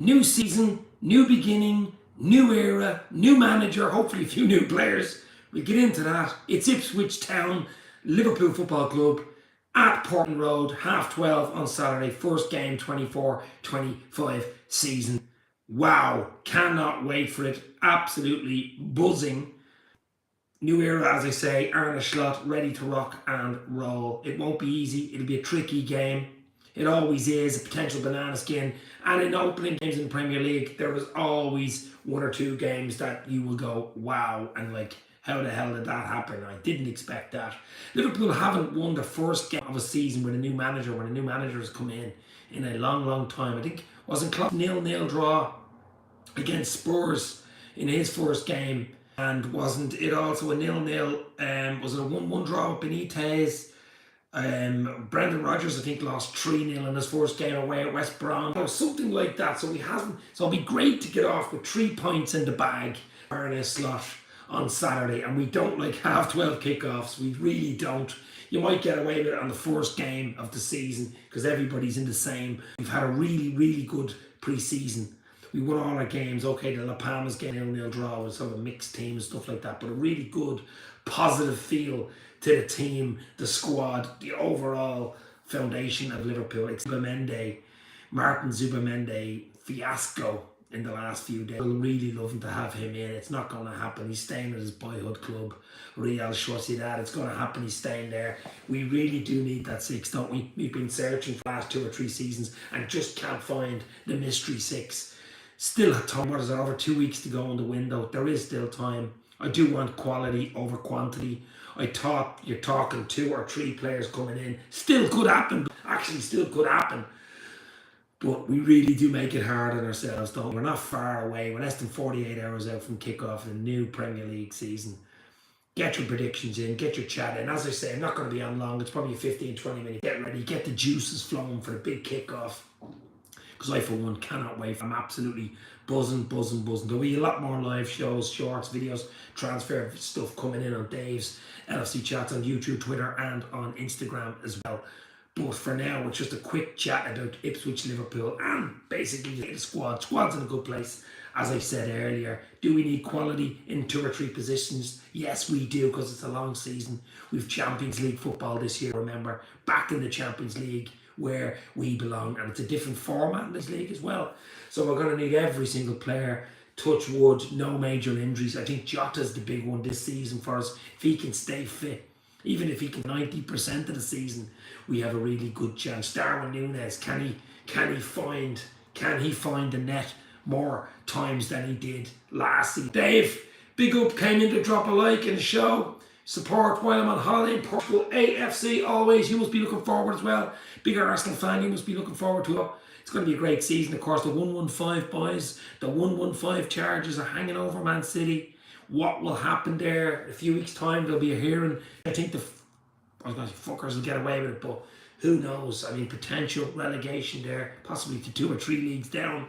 New season, new beginning, new era, new manager, hopefully a few new players. We'll get into that. It's Ipswich Town, Liverpool Football Club at Portland Road, 12:30 on Saturday. First game, 24-25 season. Wow, cannot wait for it. Absolutely buzzing. New era, as I say, Arne Slot ready to rock and roll. It won't be easy. It'll be a tricky game. It always is, a potential banana skin. And in opening games in the Premier League, there was always one or two games that you will go, wow, and like, how the hell did that happen? I didn't expect that. Liverpool haven't won the first game of a season with a new manager, when a new manager has come in a long, long time. I think, wasn't Klopp 0-0 draw against Spurs in his first game? And wasn't it also a 0-0? Was it a 1-1 draw with Benitez? Brendan Rodgers, I think, lost 3-0 in his first game away at West Brom, or something like that. So he hasn't. So it'll be great to get off with 3 points in the bag, Arne Slot, on Saturday. And we don't like 12:30 kickoffs. We really don't. You might get away with it on the first game of the season because everybody's in the same. We've had a really, really good pre-season. We won all our games. Okay, the La Palmas game 0-0 draw was sort of a mixed team and stuff like that, but a really good, positive feel to the team, the squad, the overall foundation of Liverpool. It's Martin Zubamende fiasco in the last few days. We're really loving to have him in. It's not going to happen. He's staying at his boyhood club, Real Sociedad. It's going to happen. He's staying there. We really do need that 6, don't we? We've been searching for the last 2 or 3 seasons and just can't find the mystery 6. Still have time. What is it? Over 2 weeks to go in the window. There is still time. I do want quality over quantity. I thought you're talking 2 or 3 players coming in. Still could happen. Actually, still could happen. But we really do make it hard on ourselves, don't we? We're not far away. We're less than 48 hours out from kickoff in the new Premier League season. Get your predictions in. Get your chat in. As I say, I'm not going to be on long. It's probably a 15-20 minute. Get ready. Get the juices flowing for the big kickoff. Because I, for one, cannot wait. I'm absolutely buzzing. There'll be a lot more live shows, shorts, videos, transfer stuff coming in on Dave's LFC Chats on YouTube, Twitter, and on Instagram as well. But for now, it's just a quick chat about Ipswich, Liverpool, and basically the squad. Squad's in a good place, as I said earlier. Do we need quality in 2 or 3 positions? Yes, we do, because it's a long season. We've Champions League football this year, remember, back in the Champions League, where we belong, and it's a different format in this league as well. So we're going to need every single player. Touch wood, no major injuries. I think Jota's the big one this season for us. If he can stay fit, even if he can 90% of the season, we have a really good chance. Darwin Núñez, can he find the net more times than he did last season? Dave, big up, came in to drop a like in the show. Support while I'm on holiday in Portugal. AFC always. You must be looking forward as well. Bigger Arsenal fan, you must be looking forward to it. It's going to be a great season. Of course, the 115 boys, the 115 charges are hanging over Man City. What will happen there? In a few weeks' time, there'll be a hearing. I think fuckers will get away with it, but who knows? I mean, potential relegation there, possibly to 2 or 3 leagues down.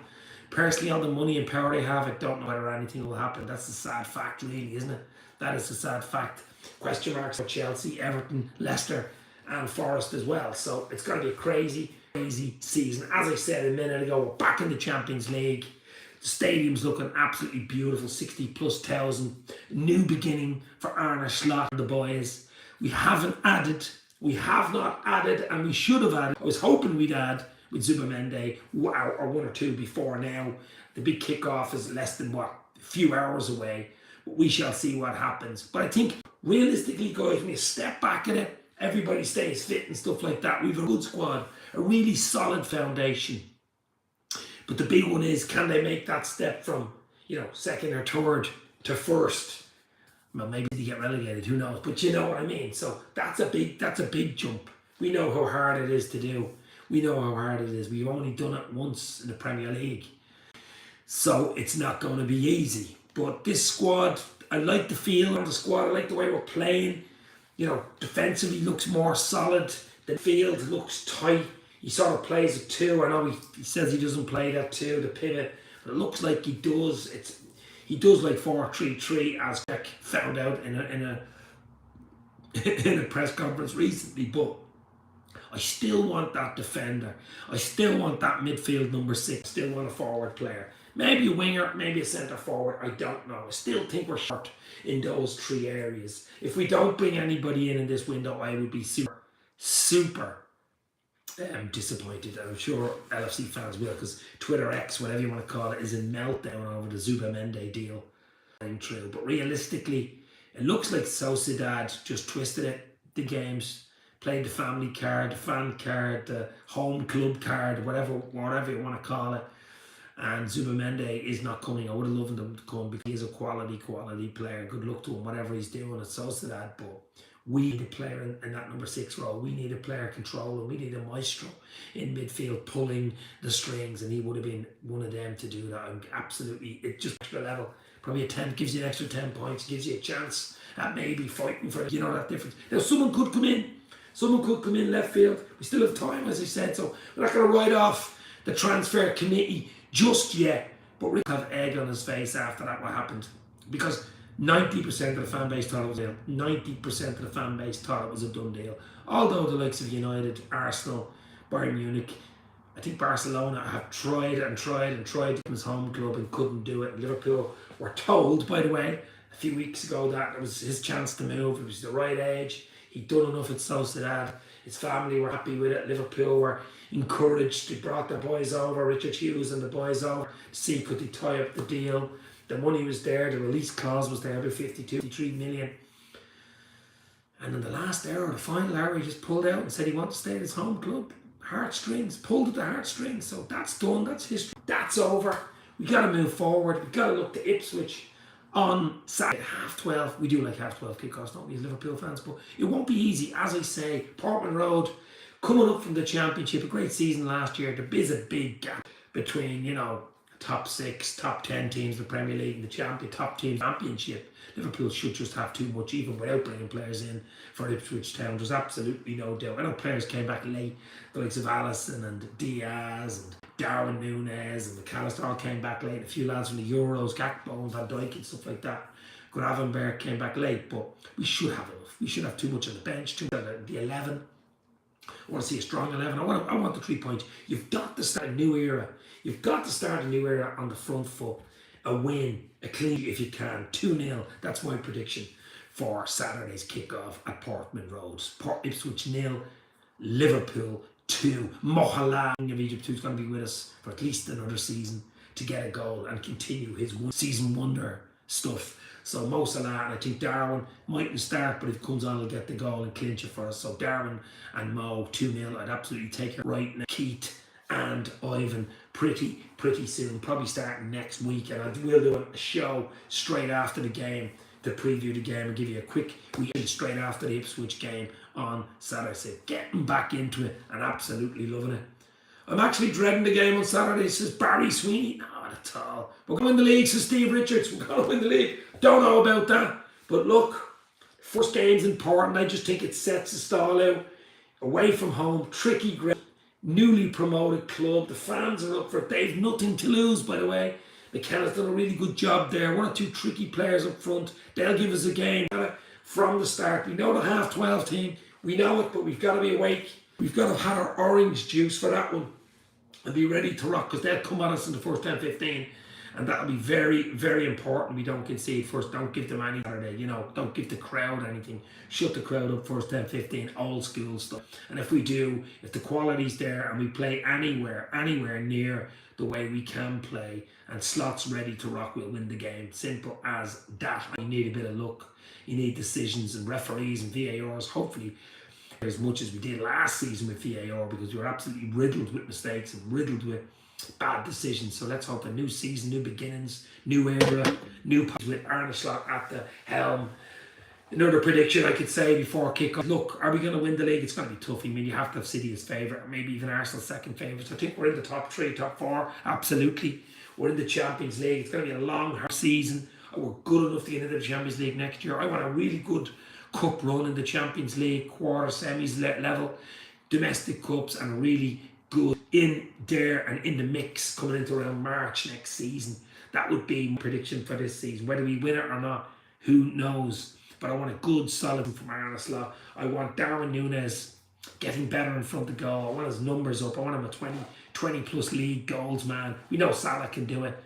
Personally, on the money and power they have, I don't know whether anything will happen. That's the sad fact, really, isn't it? That is the sad fact. Question marks for Chelsea, Everton, Leicester, and Forest as well. So it's going to be a crazy season. As I said a minute ago, we're back in the Champions League. The stadium's looking absolutely beautiful, 60,000+. New beginning for Arne Slot and the boys. We have not added, and we should have added. I was hoping we'd add with Zubamende or 1 or 2 before now. The big kickoff is less than a few hours away. But we shall see what happens. But I think realistically, guys, when you step back at it, everybody stays fit and stuff like that. We've a good squad, a really solid foundation. But the big one is, can they make that step from, 2nd or 3rd to 1st? Well, maybe they get relegated, who knows? But you know what I mean. So that's a big jump. We know how hard it is to do. We know how hard it is. We've only done it once in the Premier League. So it's not going to be easy. But this squad, I like the feel of the squad. I like the way we're playing. Defensively looks more solid. The field looks tight. He sort of plays a 2. I know he says he doesn't play that 2, the pivot, but it looks like he does. He does like 4-3-3, as Beck found out in a press conference recently. But I still want that defender. I still want that midfield number 6. I still want a forward player. Maybe a winger, maybe a centre forward. I don't know. I still think we're short in those 3 areas. If we don't bring anybody in this window, I would be super disappointed. I'm sure LFC fans will, because Twitter X, whatever you want to call it, is in meltdown over the Zubamendi deal. True, but realistically, it looks like Sociedad just twisted it. The games, played the family card, the fan card, the home club card, whatever you want to call it. And Zubamendi is not coming. I would have loved him to come because he's a quality player. Good luck to him, whatever he's doing at Sociedad. But we need a player in that number 6 role. We need a player controlling. We need a maestro in midfield pulling the strings, and he would have been one of them to do that. I'm absolutely, it just extra level. Probably a 10, gives you an extra 10 points, gives you a chance at maybe fighting for, that difference. Now, someone could come in. Someone could come in left field. We still have time, as I said, so we're not going to write off the transfer committee just yet. But we'll have egg on his face after that, what happened. Because 90% of the fan base thought it was a deal. 90% of the fan base thought it was a done deal. Although the likes of United, Arsenal, Bayern Munich, I think Barcelona have tried to his home club and couldn't do it. Liverpool were told, by the way, a few weeks ago that it was his chance to move. It was the right age. He'd done enough at Sociedad. His family were happy with it. Liverpool were encouraged. They brought their boys over, Richard Hughes and the boys over, to see could they tie up the deal. The money was there. The release clause was there, about 53 million. And in the last hour, the final hour, he just pulled out and said he wanted to stay at his home club. Heartstrings, pulled at the heartstrings. So that's done, that's history, that's over. We got to move forward. We got to look to Ipswich on Saturday, 12:30. We do like 12:30 kickoffs, don't we, as Liverpool fans? But it won't be easy, as I say. Portman Road, coming up from the Championship, a great season last year. There is a big gap between, top 6, top 10 teams in the Premier League and the top team Championship. Liverpool should just have too much, even without bringing players in for Ipswich Town. There's absolutely no doubt. I know players came back late, the likes of Alisson and Diaz and Darwin Núñez and McAllister all came back late. A few lads from the Euros, Gakpo and Van Dijk and stuff like that. Gravenberg came back late, but we should have enough. We should have too much on the bench, too much on the 11. I want to see a strong 11. I want the 3 points. You've got to start a new era. You've got to start a new era on the front foot. A win, a clean if you can. 2-0. That's my prediction for Saturday's kickoff at Portman Road. Ipswich 0, Liverpool 2. Mohamed of Egypt, who's going to be with us for at least another season to get a goal and continue his season wonder stuff. So Mo Salah, and I think Darwin mightn't start, but if he comes on, he'll get the goal and clinch it for us. So Darwin and Mo 2-0. I'd absolutely take it right now. Keith and Ivan pretty soon, probably starting next week, and I will do a show straight after the game to preview the game and give you a quick reaction straight after the Ipswich game on Saturday. So getting back into it and absolutely loving it. I'm actually dreading the game on Saturday, says Barry Sweeney. Not at all. We're going to win the league, says Steve Richards. We're going to win the league. Don't know about that, but look, first game's important. I just think it sets the stall out. Away from home, tricky ground. Newly promoted club, the fans are up for it. They've nothing to lose, by the way. McKenna's done a really good job there. 1 or 2 tricky players up front. They'll give us a game from the start. We know the 12 team. We know it, but we've got to be awake. We've got to have our orange juice for that one and be ready to rock, because they'll come at us in the first 10-15. And that'll be very important. We don't concede first. Don't give them any Saturday. Don't give the crowd anything. Shut the crowd up first 10-15. Old school stuff. And if we do, if the quality's there and we play anywhere near the way we can play and slots ready to rock, we'll win the game. Simple as that. You need a bit of luck. You need decisions and referees and VARs. Hopefully as much as we did last season with VAR, because we were absolutely riddled with mistakes and riddled with bad decisions. So let's hope a new season, new beginnings, new era, new with Arne Slot at the helm. Another prediction I could say before kickoff. Look, are we going to win the league? It's going to be tough. I mean, you have to have City as favourite, or maybe even Arsenal second favourite. So I think we're in the top 3, top 4. Absolutely. We're in the Champions League. It's going to be a long, hard season. We're good enough to get into the Champions League next year. I want a really good cup run in the Champions League, quarter, semis level, domestic cups, and a really good in there and in the mix coming into around March next season. That would be my prediction for this season. Whether we win it or not, who knows? But I want a good solid from Arne Slot. I want Darwin Núñez getting better in front of goal. I want his numbers up. I want him a 20 plus league goals man. We know Salah can do it.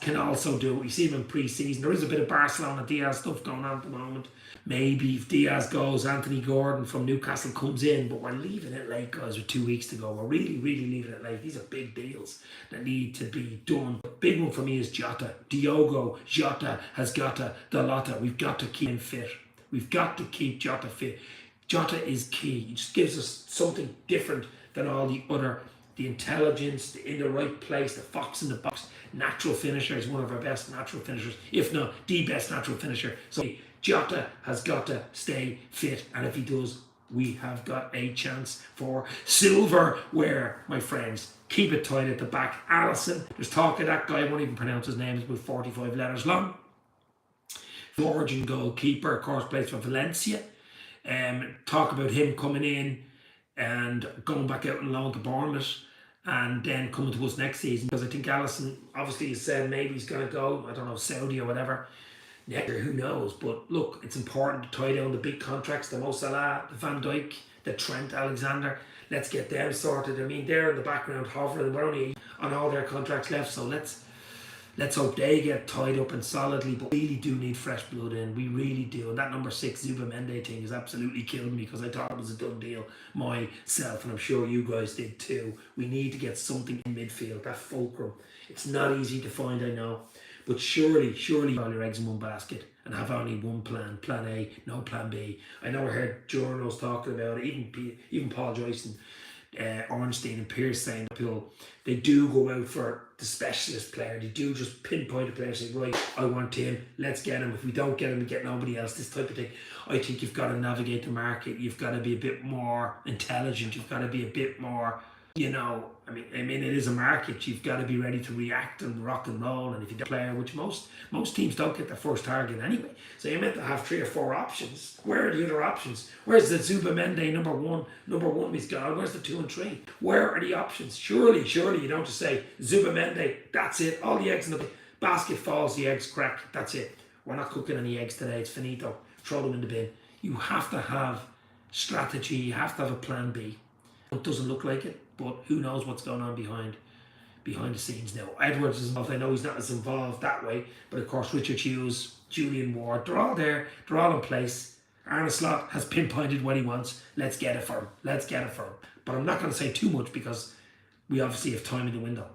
Can also do it. We see him in pre-season. There is a bit of Barcelona Diaz stuff going on at the moment. Maybe if Diaz goes, Anthony Gordon from Newcastle comes in, but we're leaving it late, guys, with 2 weeks to go. We're really, really leaving it late. These are big deals that need to be done. The big one for me is Jota. Diogo Jota has got the Lotta. We've got to keep him fit. We've got to keep Jota fit. Jota is key. He just gives us something different than all the other. The intelligence, in the right place, the fox in the box, natural finisher is one of our best natural finishers, if not the best natural finisher. So Jota has got to stay fit, and if he does, we have got a chance for silverware, my friends. Keep it tight at the back. Alisson, there's talk of that guy, I won't even pronounce his name, it's about 45 letters long. Georgian goalkeeper, of course, plays for Valencia. Talk about him coming in and going back out on loan to Bournemouth and then coming to us next season, because I think Alisson obviously has said maybe he's going to go, I don't know, Saudi or whatever next year, who knows. But look, it's important to tie down the big contracts, the Mo Salah, the Van Dijk, the Trent Alexander. Let's get them sorted. I mean, they're in the background hovering. We're only on all their contracts left, so let's hope they get tied up and solidly. But we really do need fresh blood in. We really do. And that number 6 Zubamende thing has absolutely killed me, because I thought it was a done deal myself, and I'm sure you guys did too. We need to get something in midfield, that fulcrum. It's not easy to find, I know. But surely all your eggs in one basket and have only one plan. Plan A, no plan B. I know I heard journals talking about it, even Paul Joyce and Ornstein and Pierce saying that people, they do go out for the specialist player. They do just pinpoint a player and say, right, I want him, let's get him. If we don't get him, we get nobody else, this type of thing. I think you've got to navigate the market. You've got to be a bit more intelligent. You've got to be a bit more, you know, I mean, it is a market. You've got to be ready to react and rock and roll. And if you don't player, which most teams don't get their first target anyway, so you're meant to have 3 or 4 options. Where are the other options? Where's the Zubamende number one he's gone? Where's the 2 and 3? Where are the options? Surely you don't just say Zubamende, that's it. All the eggs in the basket falls, the eggs crack. That's it. We're not cooking any eggs today. It's finito. Throw them in the bin. You have to have strategy. You have to have a plan B. It doesn't look like it, but who knows what's going on behind the scenes now. Edwards is involved. I know he's not as involved that way, but of course Richard Hughes, Julian Ward, they're all there. They're all in place. Arne Slot has pinpointed what he wants. Let's get it for him. But I'm not going to say too much, because we obviously have time in the window.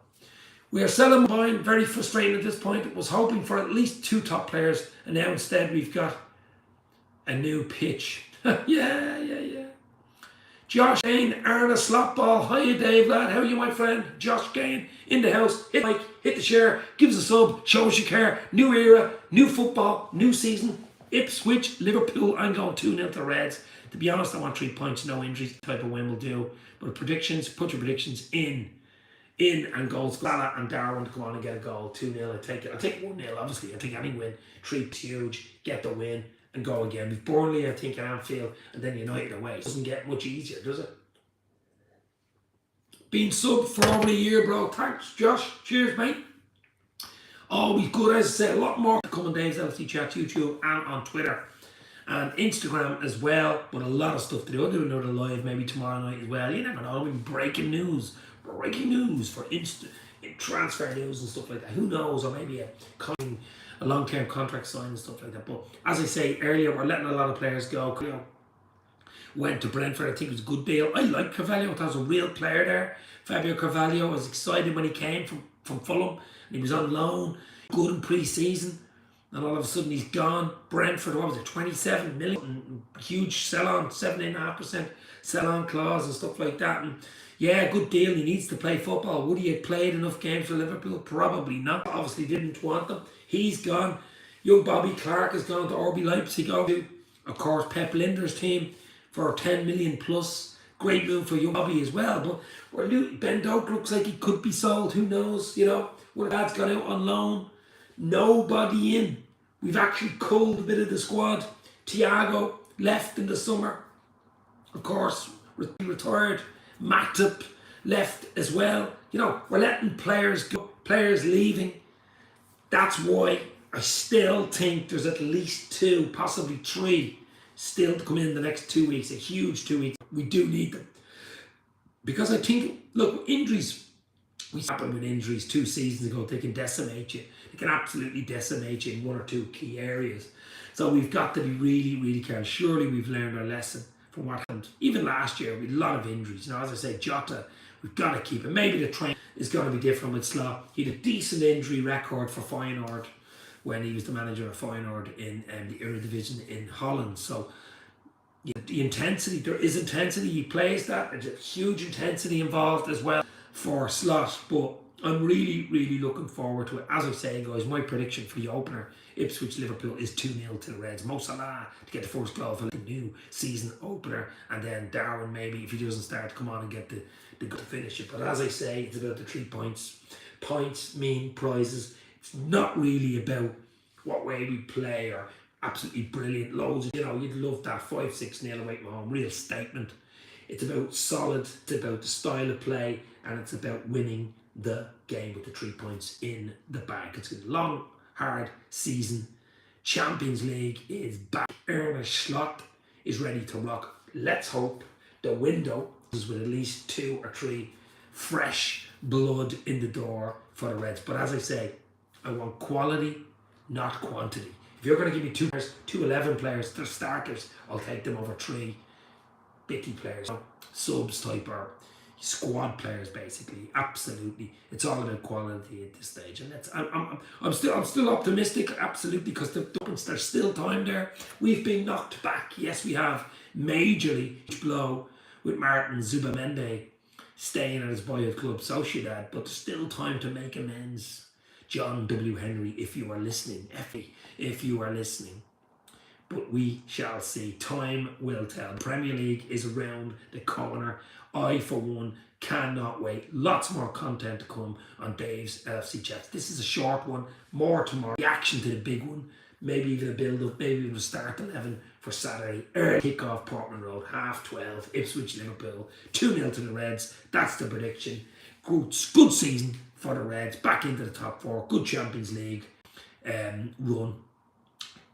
We are selling buying. Very frustrating at this point. It was hoping for at least 2 top players, and now instead we've got a new pitch. Yeah. Josh Kane, Arna Slotball. Hiya Dave lad, how are you my friend? Josh Kane in the house. Hit the like, hit the share, give us a sub, show us you care. New era, new football, new season. Ipswich, Liverpool, I'm going 2-0 to Reds. To be honest, I want 3 points, no injuries, type of win will do. But predictions, put your predictions in and goals. Salah and Darwin to come on and get a goal. 2-0, I take it. I take 1-0, obviously. I take any win. 3 huge, get the win and go again. With Burnley, I think, at Anfield, and then United away. It doesn't get much easier, does it? Been sub for over a year, bro. Thanks, Josh. Cheers, mate. Always good. As I said, a lot more to come on Dave's LFC Chat, YouTube, and on Twitter and Instagram as well. But a lot of stuff to do. I'll do another live maybe tomorrow night as well. You never know. I mean, breaking news for transfer news and stuff like that. Who knows? Or maybe a long-term contract sign and stuff like that. But as I say earlier, we're letting a lot of players go. You know, went to Brentford. I think it was a good deal. I like Carvalho. That was a real player there. Fabio Carvalho. I was excited when he came from Fulham. And he was on loan. Good in pre-season. And all of a sudden he's gone. Brentford, what was it, 27 million? Huge sell-on, 7.5% sell-on clause and stuff like that. And yeah, good deal. He needs to play football. Would he have played enough games for Liverpool? Probably not. Obviously didn't want them. He's gone. Young Bobby Clark has gone to RB Leipzig. Of course, Pep Linder's team for 10 million plus. Great move for young Bobby as well. But Ben Doak looks like he could be sold. Who knows? You know, one of the lads gone out on loan. Nobody in. We've actually culled a bit of the squad. Thiago left in the summer. Of course, retired. Matip left as well. You know, we're letting players go. Players leaving. That's why I still think there's at least 2, possibly 3, still to come in the next 2 weeks. A huge 2 weeks. We do need them. Because I think, look, injuries, we happened with injuries 2 seasons ago. They can decimate you. They can absolutely decimate you in one or two key areas. So we've got to be really, really careful. Surely we've learned our lesson from what happened. Even last year, we had a lot of injuries. You know, as I say, Jota, we've got to keep it. Maybe the train is going to be different with Slot. He had a decent injury record for Feyenoord when he was the manager of Feyenoord in the Eredivisie in Holland. So yeah, the intensity, there is intensity. He plays that. There's a huge intensity involved as well for Slot. But I'm really, really looking forward to it. As I say, guys, my prediction for the opener, Ipswich Liverpool, is 2-0 to the Reds. Mo Salah to get the first goal for the new season opener, and then Darwin, maybe if he doesn't start, to come on and get the good to finish it. But as I say, it's about the 3 points. Points mean prizes. It's not really about what way we play or absolutely brilliant loads. You know, you'd love that 5-6-0 away from home, real statement. It's about solid. It's about the style of play, and it's about winning the game with the 3 points in the bag. It's a long, hard season. Champions League is back. Arne Slot is ready to rock. Let's hope the window is with at least 2 or 3 fresh blood in the door for the Reds. But as I say, I want quality, not quantity. If you're going to give me 2 players, 2 11 players, they're starters, I'll take them over 3 bitty players, subs type or squad players, basically. Absolutely, it's all about quality at this stage, and I'm still optimistic, absolutely, because there's still time there. We've been knocked back, yes, we have, majorly blow with Martin Zubamendi staying at his boyhood club Sociedad, but there's still time to make amends. John W. Henry, if you are listening, Effie, if you are listening. But we shall see. Time will tell. The Premier League is around the corner. I, for one, cannot wait. Lots more content to come on Dave's LFC Chats. This is a short one. More tomorrow. Reaction to the big one. Maybe even a build-up. Maybe even a start 11 for Saturday. Early kick-off, Portman Road. 12:30. Ipswich, Liverpool. 2-0 to the Reds. That's the prediction. Good season for the Reds. Back into the top 4. Good Champions League run.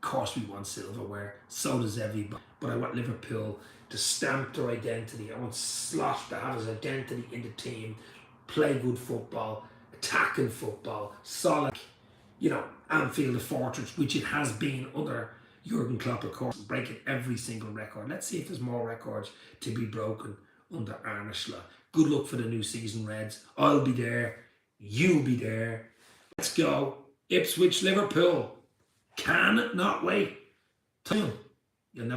Of course we want silverware, so does everybody, but I want Liverpool to stamp their identity. I want Slot to have his identity in the team, play good football, attacking football, solid, you know, Anfield a fortress, which it has been under Jurgen Klopp, of course, breaking every single record. Let's see if there's more records to be broken under Arne Slot. Good luck for the new season, Reds. I'll be there, you'll be there. Let's go. Ipswich, Liverpool. Cannot wait. Time.